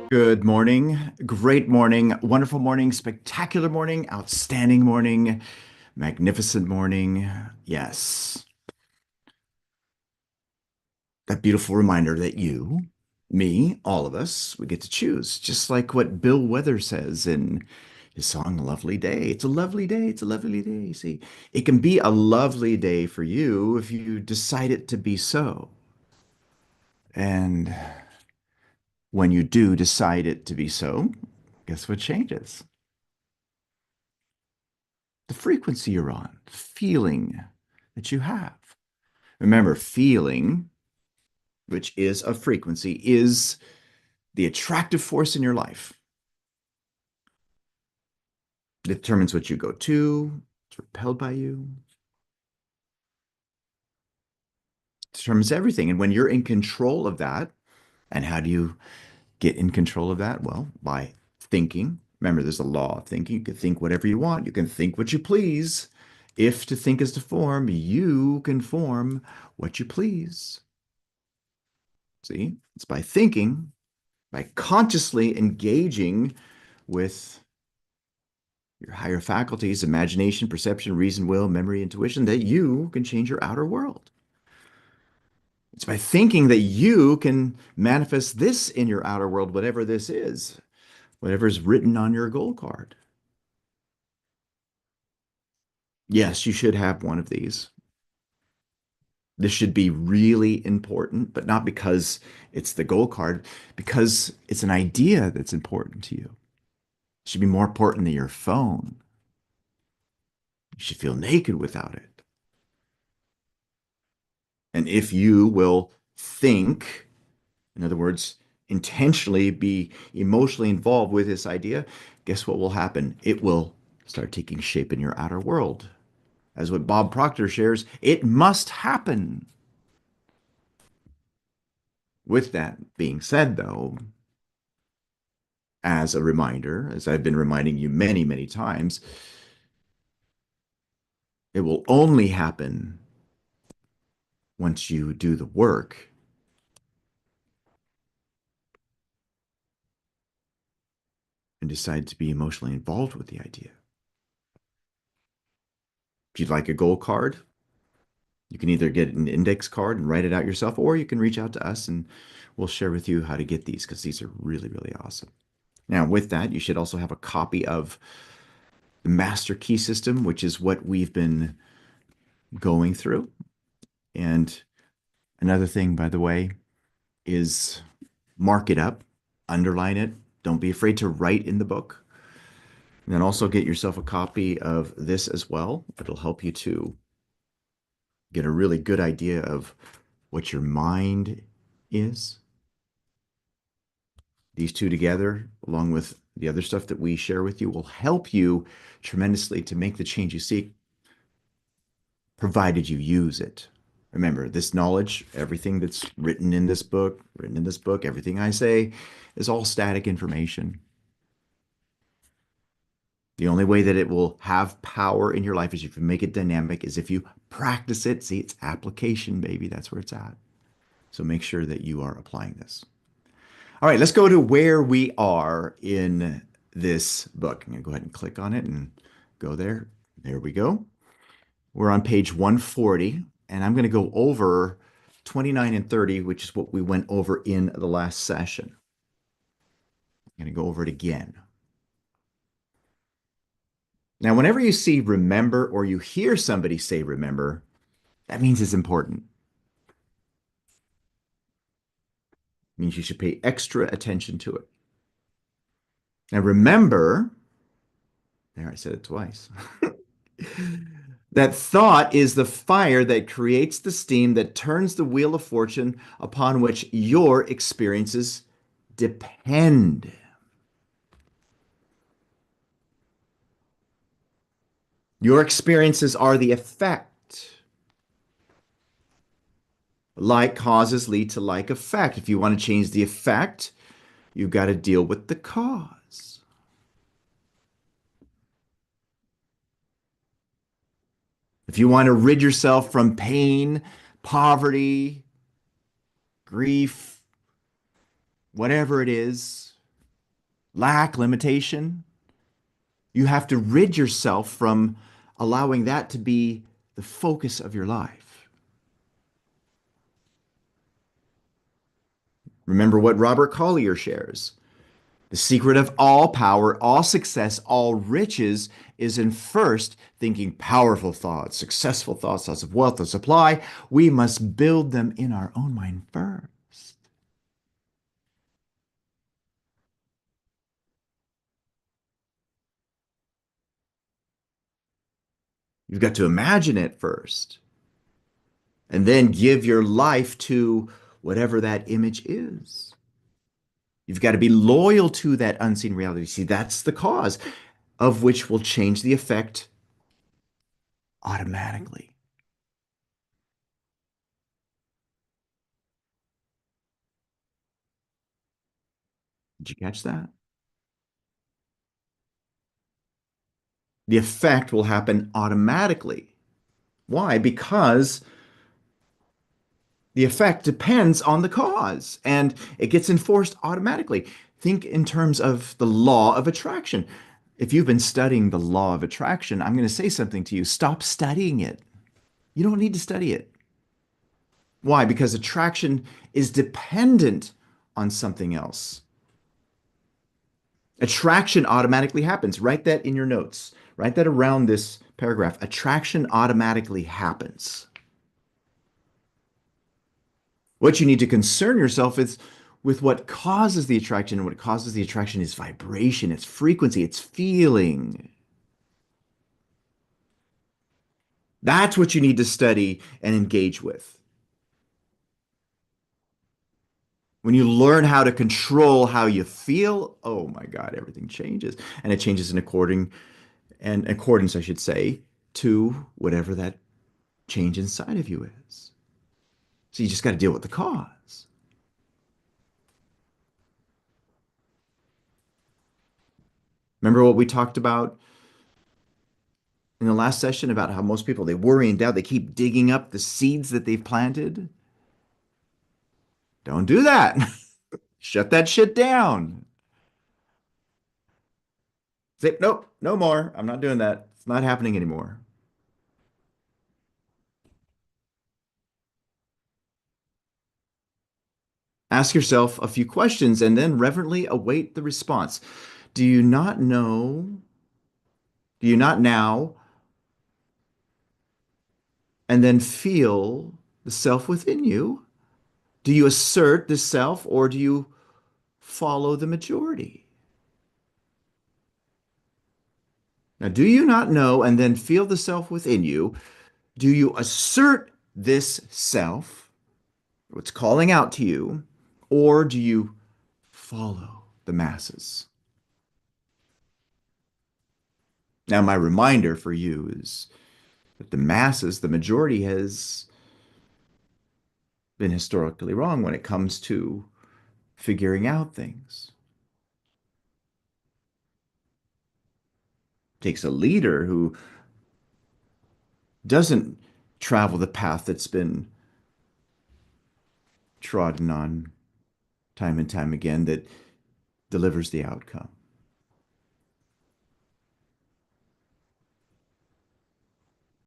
Good morning, great morning, wonderful morning, spectacular morning, outstanding morning, magnificent morning. Yes, that beautiful reminder that you, me, all of us, we get to choose, just like what Bill Weather says in his song Lovely Day. It's a lovely day, it's a lovely day. See, it can be a lovely day for you if you decide it to be so. And when you do decide it to be so, guess what changes? The frequency you're on, the feeling that you have. Remember, feeling, which is a frequency, is the attractive force in your life. It determines what you go to, it's repelled by you, it determines everything. And when you're in control of that, and how do you get in control of that? Well, by thinking. Remember, there's a law of thinking. You can think whatever you want, you can think what you please. If to think is to form, you can form what you please. See, it's by thinking, by consciously engaging with your higher faculties, imagination, perception, reason, will, memory, intuition, that you can change your outer world. It's by thinking that you can manifest this in your outer world, whatever this is, whatever is written on your goal card. Yes, you should have one of these. This should be really important, but not because it's the goal card, because it's an idea that's important to you. It should be more important than your phone. You should feel naked without it. And if you will think, in other words, intentionally be emotionally involved with this idea, guess what will happen? It will start taking shape in your outer world. As what Bob Proctor shares, it must happen. With that being said, though, as a reminder, as I've been reminding you many, many times, it will only happen once you do the work and decide to be emotionally involved with the idea. If you'd like a goal card, you can either get an index card and write it out yourself, or you can reach out to us and we'll share with you how to get these because these are really, really awesome. Now, with that, you should also have a copy of the Master Key System, which is what we've been going through. And another thing, by the way, is mark it up, underline it. Don't be afraid to write in the book. And then also get yourself a copy of this as well. It'll help you to get a really good idea of what your mind is. These two together, along with the other stuff that we share with you, will help you tremendously to make the change you seek, provided you use it. Remember, this knowledge, everything that's written in this book, everything I say is all static information. The only way that it will have power in your life is if you make it dynamic, is if you practice it. See, it's application, baby. That's where it's at. So make sure that you are applying this. All right, let's go to where we are in this book. I'm going to go ahead and click on it and go there. There we go. We're on page 140, and I'm going to go over 29 and 30, which is what we went over in the last session. I'm going to go over it again. Now, whenever you see remember or you hear somebody say remember, that means it's important. It means you should pay extra attention to it. Now, remember, there I said it twice. That thought is the fire that creates the steam that turns the wheel of fortune upon which your experiences depend. Your experiences are the effect. Like causes lead to like effect. If you want to change the effect, you've got to deal with the cause. If you want to rid yourself from pain, poverty, grief, whatever it is, lack, limitation. You have to rid yourself from allowing that to be the focus of your life. Remember what Robert Collier shares. The secret of all power, all success, all riches is in first thinking powerful thoughts, successful thoughts, thoughts of wealth, of supply. We must build them in our own mind first. You've got to imagine it first, and then give your life to whatever that image is. You've got to be loyal to that unseen reality. See, that's the cause of which will change the effect automatically. Did you catch that? The effect will happen automatically. Why? Because the effect depends on the cause and it gets enforced automatically. Think in terms of the law of attraction. If you've been studying the law of attraction, I'm going to say something to you. Stop studying it. You don't need to study it. Why? Because attraction is dependent on something else. Attraction automatically happens. Write that in your notes. Write that around this paragraph. Attraction automatically happens. What you need to concern yourself is with what causes the attraction, and what causes the attraction is vibration, it's frequency, it's feeling. That's what you need to study and engage with. When you learn how to control how you feel, oh my God, everything changes. And it changes in accordance, I should say, to whatever that change inside of you is. So you just got to deal with the cause. Remember what we talked about in the last session about how most people they worry and doubt, they keep digging up the seeds that they've planted? Don't do that. Shut that shit down. Say, nope, no more. I'm not doing that. It's not happening anymore. Ask yourself a few questions and then reverently await the response. Do you not know? Do you not now? And then feel the self within you? Do you assert the self or do you follow the majority? Now, do you not know and then feel the self within you? Do you assert this self, what's calling out to you, or do you follow the masses? Now, my reminder for you is that the masses, the majority, has been historically wrong when it comes to figuring out things. It takes a leader who doesn't travel the path that's been trodden on time and time again that delivers the outcome.